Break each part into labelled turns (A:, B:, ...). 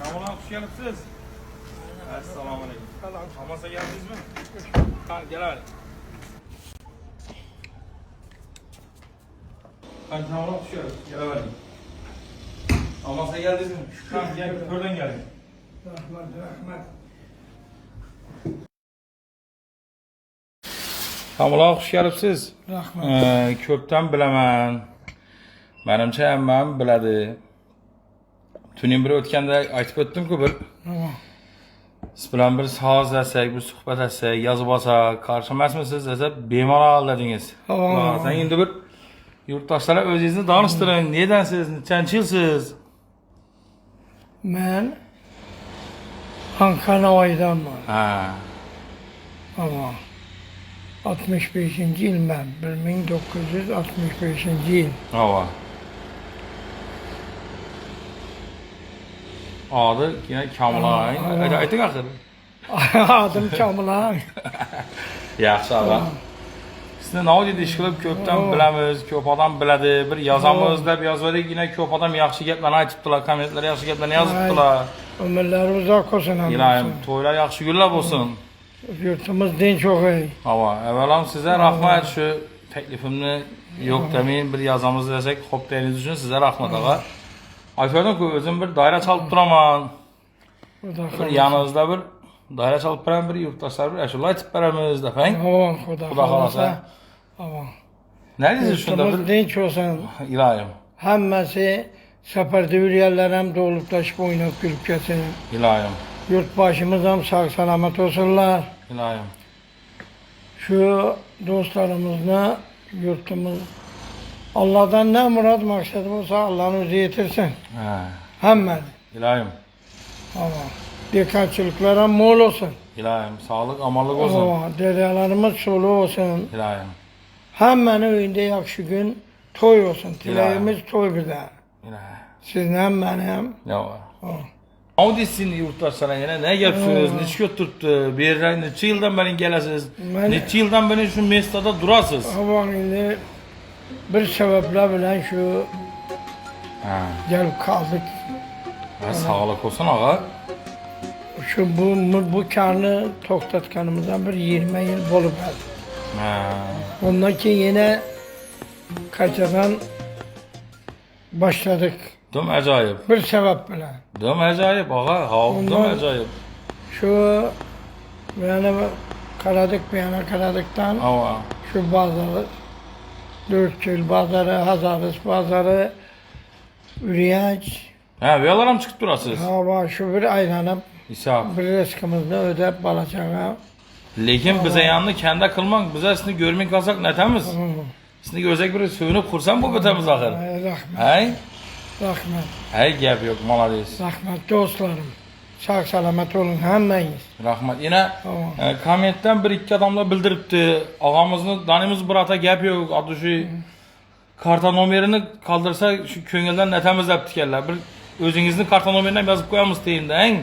A: Kamil abi hoş geldiniz. Assalomu alaykum. Olmasa geldingizmi? Qani kelavering. Qani Kamil abi hoş geldiniz. Kelavering. Olmasa geldingizmi? Qani gel, ko'rdan keling.
B: Rahmat.
A: Kamil abi hoş geldiniz.
B: Rahmat.
A: Ko'pdan bilaman. Menimcha hammam biladi. Tuning bir o'tganda aytib o'tdim-ku bir. Siz bilan bir so'z desak, bir suhbat etsak, yozib olsak, qarshi emasmisiz desa bemalol dedingiz. Sen endi bir yurtdoshlarga o'zingizni tanishtiring. Nedansiz? Nechanchi yilsiz?
B: Men Ankara'danman.
A: Ha.
B: Ama 65. yıl ben. 1965. yıl.
A: Hava. Adı yine Kamilay. Hadi ayting axir.
B: Adım Kamilay.
A: Yaxshi ava. Sizni navoiyda ish qilib ko'pdan bilamiz, ko'p odam biladi. Bir yozamiz deb yozvadik, yine ko'p odam yaxshi gaplarni aytibdilar, kommentlarga yaxshi gaplarni yozibdilar.
B: Ömürler uzak olsun.
A: Ilohim, to'ylar yaxshi kunlar bo'lsin.
B: Yurtumuz din çok iyi.
A: Hava, evvelam size rahmet şu teklifimni yok demeyin bir yazamız desek hop deyiniz için size rahmet ağa. Aytıyordum ki özüm bir daire çalıp duraman. Bir yanınızda bir daire çalıp duran bir yurttaşlar bir eşullah aytıp veremiz defen.
B: Aman
A: Xuda
B: Xuda
A: xalasa.
B: kalasa. Aman.
A: Ne diyorsunuz şunda
B: Yurtumuz
A: bir?
B: dinç olsun.
A: İlahim,
B: Hemmesi seferde yürüyenler hem dolup taşıp oynayıp gülüp geçsin.
A: ilahim,
B: Yurt başımız hem sağ selamet olsunlar.
A: ilahim.
B: Şu dostlarımızla yurtumuz Allah'tan ne murad maksadı olsa Allah'ın özü yetirsin.
A: He,
B: Hemen.
A: ilahim,
B: Ama dikkatçilikler mol olsun.
A: ilahim. Sağlık, amallık olsun.
B: Ama dedelerimiz solu olsun.
A: İlahim,
B: Hemen evinde yakşı gün toy olsun. Dileğimiz toy bir daha.
A: ilahim.
B: Sizden benim.
A: Ne var?
B: O.
A: O desin yurttaşlara yine ne yapıyorsunuz, neçe götürttü, bir yere neçe yıldan beri gelesiniz,
B: Ben-
A: neçe yıldan beri şu mesleğde durasınız.
B: Ama şimdi bir sebeple bilen şu
A: Ha.
B: gelip kaldık.
A: Ha, sağlık olsun ağa.
B: Şu bu karnı toktatkanımızdan bir 20 yıl bolup geldi.
A: Ha.
B: Ondan ki yine kaçadan başladık.
A: Düm acayip,
B: Bir sebeple.
A: düm acayip ağa, düm
B: Ondan-
A: acayip.
B: Şu yani karadık bir yana karadıktan
A: Ama
B: şu bazarı Dörtçül bazarı, Hazarız bazarı, Üriyaç,
A: ha, viyalarım çıkıp durasınız.
B: hava şu bir aylanıp
A: İsa.
B: bir rızkımızı ödep balacağa.
A: Lekin bize yanını kendi kılmak, bize sizni görmek kalsak ne temiz? Sizni gözek bir suyunu kursan bu bitemiz ahir.
B: Rahmet,
A: Hey?
B: rahmet,
A: Hey gap yok, malades.
B: rahmet dostlarım. Sağ selamet olun hemmeyiz.
A: Rahmat. Yine
B: Tamam.
A: kommentden bir iki adamla bildiripti. Ağamızın danimiz burata gap yok. Adı şu karta numarini kaldırsa şu köngülden netemiz yaptıkerler. Bir özünüzün karta numarinden yazıp koyamız deyin de en.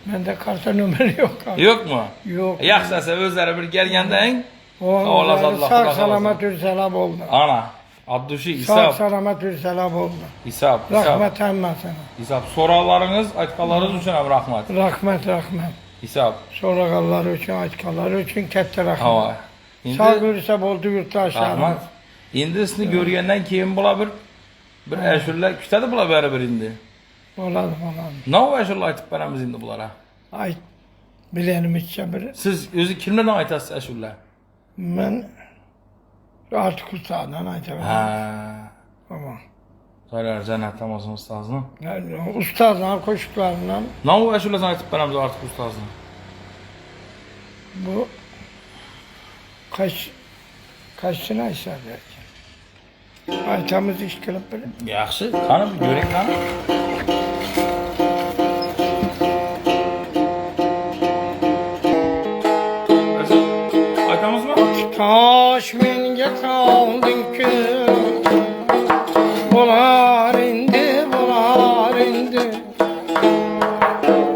B: Bende karta numara yok. Abi.
A: Yok mu?
B: Yok.
A: Yaxşısa özleri bir gelgende en.
B: Oğlum,
A: Allah,
B: sağ
A: Allah
B: selamet ürselam oldu.
A: Ana. Adı şu
B: Sağ
A: İsap.
B: selamet ürselam oldu.
A: İsap.
B: Rahmet emmesine.
A: İsap. Soralarınız, aytkalarınız için abi rahmat.
B: Rahmet.
A: İsap.
B: Sorağalları için, açkaları için kette rahmet.
A: Hava.
B: Sağ
A: İndi
B: görürse oldu yurttaşlarım.
A: rahmat. İndi sizni görgenden keyin bula bir eşurlar kütedi bula beri bir indi.
B: Oladı.
A: Ne o eşurlar aytıp veremiz indi bulara?
B: Ay bilenim içe bir.
A: Siz özü kimlerden aytasız eşurlar?
B: Ben artık ustadan aytamadım.
A: Ha.
B: Ama
A: Söyler cennetten olsun ustazını.
B: yani ustadan koşuklarından
A: Ne o eşurlar sana aytıp veremiz artık ustazını?
B: bu kaçına hesap ederken. Aytamız iş kılıp böyle.
A: Yaxşı. Kanı bir görek kanı. Aytamız mı?
B: Taş menge kaldın ki bular indi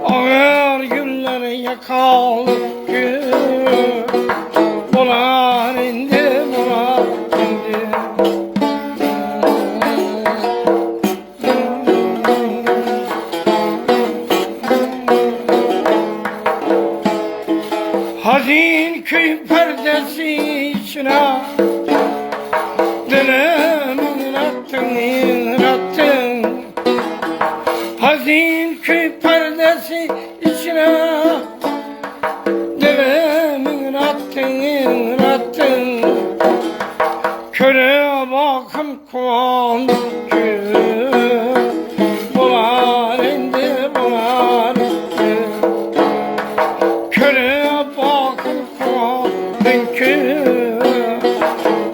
B: ağır güller yakaldık ki bular indi köy perdesi içine dilimin attın hazin köy perdesi içine dilimin attın köre bakım kuandık bular indi bular indi köre bakım kuandık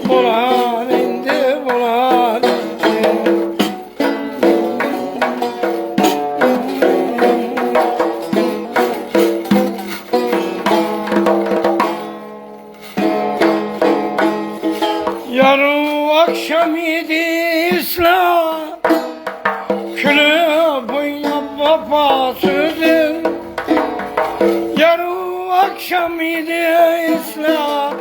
B: bular indi bular indi yarın akşam idi İslam külü boyuna baba sözüm yarın akşam idi İslam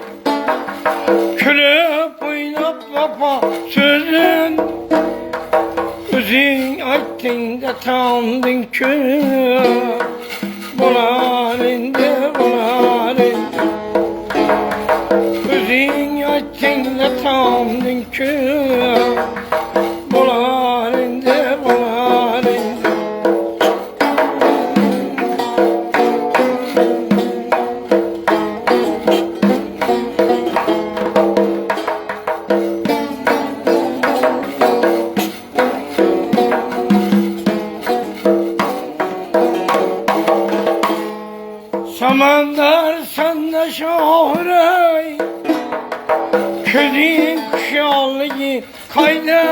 B: külü boyuna baba sözüm özün ayttin da tandın ki bular indi bular indi özün ayttin da tandın ki bular indi bular indi Samandar sanda şahray Kölün kuşallığı kayda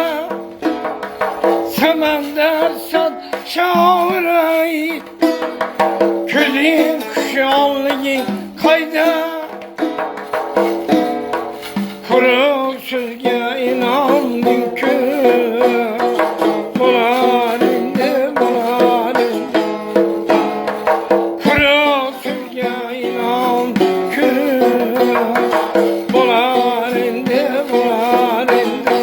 B: Samandar sanda şahray Kölün kuşallığı kayda Kuru sözge inandın ki bular indi bular indi Kuru sözge inandın ki bular indi bular indi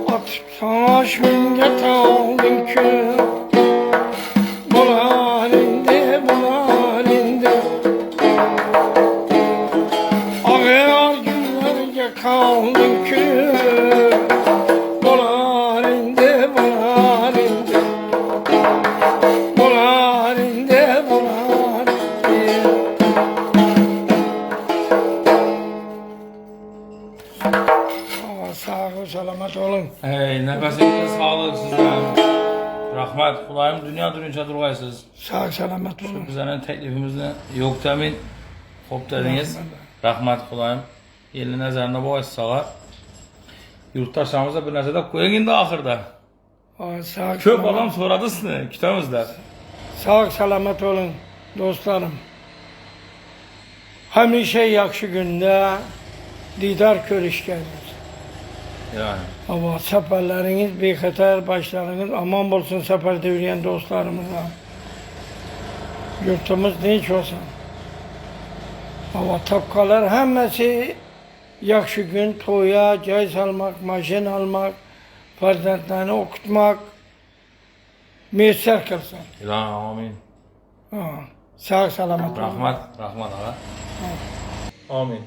B: Atıp savaş minnet aldın ki bular indi bular indi Ağır günlerce kaldın ki bular indi bular indi bular indi bular indi Sağ ol selamet olun.
A: Hey, nefesinizde sağlık sizden. Rahmet, kulayım dünya dönünce durgaysız.
B: Sağ ol selamet olun.
A: Bizlerin teklifimizni yok demin hop dediniz. Rahmet kulayım. Yeni nazarında bu sağa. Yurttaşlarımıza bir nazarda koyun indi ahırda.
B: Sağ ol,
A: Köp adam soradı sizni kitabımızda.
B: Sağ ol selamet olun dostlarım. Həmişə yaxşı gündə didar görüşkəniz.
A: Yani.
B: Ama səfərləriniz bexətər, başlarınız aman olsun səfərdə yürüyən dostlarımıza. Yurtumuz dinç olsun. Ama tapqalar həmməsi yaxşı gün toya, cay salmaq, maşın almaq, fərzəndlərini okutmaq müyəssər qılsın.
A: İlahi amin.
B: Sağ salamat olun.
A: Rahmet, rahmet ağa. Amin.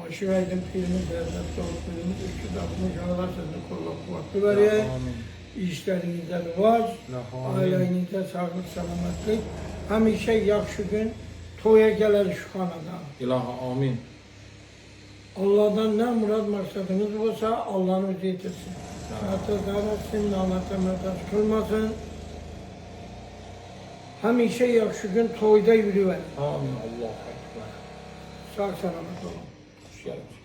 B: Aşıverdim filmi devlet doğrultuğumuz iki dakika şahlar sözü kulluk kuvvetli veriyor. İşlerinizde var, ailenizde sağlık, selametlik. Həmişə yaxşı gün toya gələr şu xanadan.
A: İlahi amin.
B: Allah'dan ne murad maksadınız olsa Allah'ın özü yetirsin. Hatta etsin, namete merdaş kılmasın. Həmişə yaxşı gün toyda yürüver.
A: Amin. Allah.
B: Sağ salamet olun.
A: Hoş geldin.